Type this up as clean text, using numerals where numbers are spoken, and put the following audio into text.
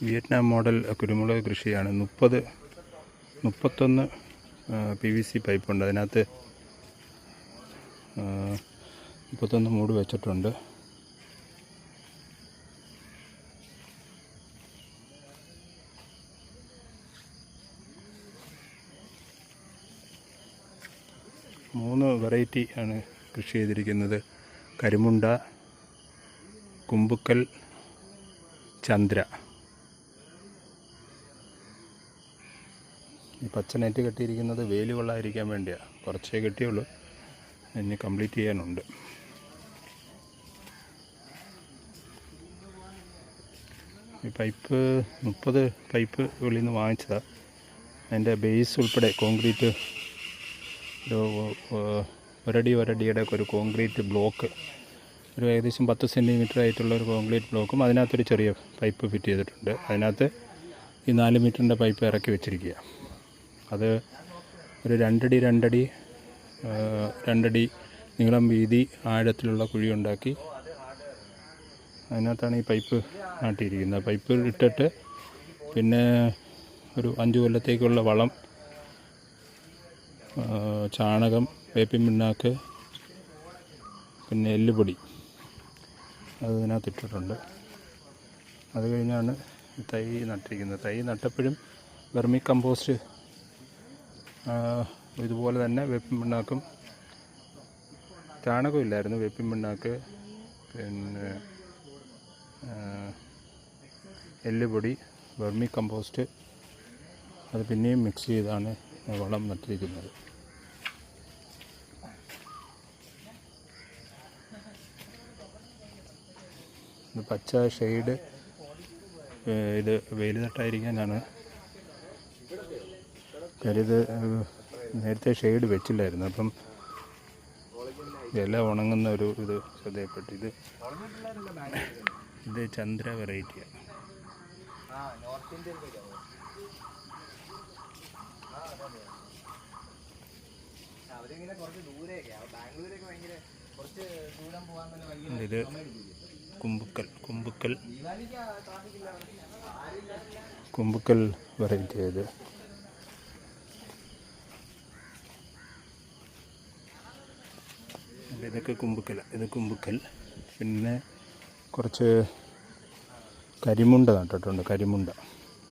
Vietnam model കുരുമുളക് കൃഷിയാണ്. 31 PVC പൈപ്പുണ്ട്. അതിനകത്ത് 31 മൂട് വെച്ചിട്ടുണ്ട്. മൂന്ന് വെറൈറ്റി ആണ് കൃഷി ചെയ്തിരിക്കുന്നത്. കരിമുണ്ട, കുമ്പുക്കൽ, ചന്ദ്ര. ഈ പച്ച നെറ്റ് കെട്ടിയിരിക്കുന്നത് വെയിൽ കൊള്ളാതിരിക്കാൻ വേണ്ടിയാണ്. കുറച്ചേ കെട്ടിയുള്ളൂ, ഇനി കംപ്ലീറ്റ് ചെയ്യാനുണ്ട്. ഈ പൈപ്പ് 30 പൈപ്പ് വെളിയിൽ നിന്ന് വാങ്ങിച്ചതാണ്. അതിൻ്റെ ബേസ് ഉൾപ്പെടെ കോൺക്രീറ്റ് ഒരടിയുടെ ഒരു കോൺക്രീറ്റ് ബ്ലോക്ക്, ഒരു ഏകദേശം 10 സെൻറ്റിമീറ്റർ ആയിട്ടുള്ള ഒരു കോൺക്രീറ്റ് ബ്ലോക്കും അതിനകത്തൊരു ചെറിയ പൈപ്പ് ഫിറ്റ് ചെയ്തിട്ടുണ്ട്. അതിനകത്ത് ഈ 4 മീറ്ററിൻ്റെ പൈപ്പ് ഇറക്കി വെച്ചിരിക്കുക. അത് ഒരു 2 അടി നീളം വീതി ആഴത്തിലുള്ള കുഴി ഉണ്ടാക്കി അതിനകത്താണ് ഈ പൈപ്പ് നാട്ടിയിരിക്കുന്നത്. പൈപ്പ് ഇട്ടിട്ട് പിന്നെ ഒരു 5 കൊല്ലത്തേക്കുള്ള വളം, ചാണകം, വേപ്പിൻ പിണ്ണാക്ക്, പിന്നെ എല്ലുപൊടി അത് ഇതിനകത്ത് ഇട്ടിട്ടുണ്ട്. അത് കഴിഞ്ഞാണ് തൈ നട്ടിരിക്കുന്നത്. തൈ നട്ടപ്പോഴും വെർമി കമ്പോസ്റ്റ് ഇതുപോലെ തന്നെ വേപ്പിൻ പിണ്ണാക്കും, ചാണകം ഇല്ലായിരുന്നു, വേപ്പിൻ പിണ്ണാക്ക്, പിന്നെ എല്ലുപൊടി, വെർമി കമ്പോസ്റ്റ് അത് പിന്നെയും മിക്സ് ചെയ്താണ് വളം നട്ടിരിക്കുന്നത്. പച്ച ഷെയ്ഡ്, ഇത് വെയിൽ തട്ടായിരിക്കാനാണ്. കാര്യം ഇത് നേരത്തെ ഷെയ്ഡ് വെച്ചില്ലായിരുന്നു, അപ്പം ഇല ഉണങ്ങുന്ന ഒരു ഇത് ശ്രദ്ധയപ്പെട്ടു. ഇത് ചന്ദ്ര വെറൈറ്റിയാണ്. ഇത് കുമ്പുക്കൽ വെറൈറ്റി. ഇതൊക്കെ കുമ്പുക്കൽ. പിന്നെ കുറച്ച് കരിമുണ്ട നട്ടിട്ടുണ്ട്.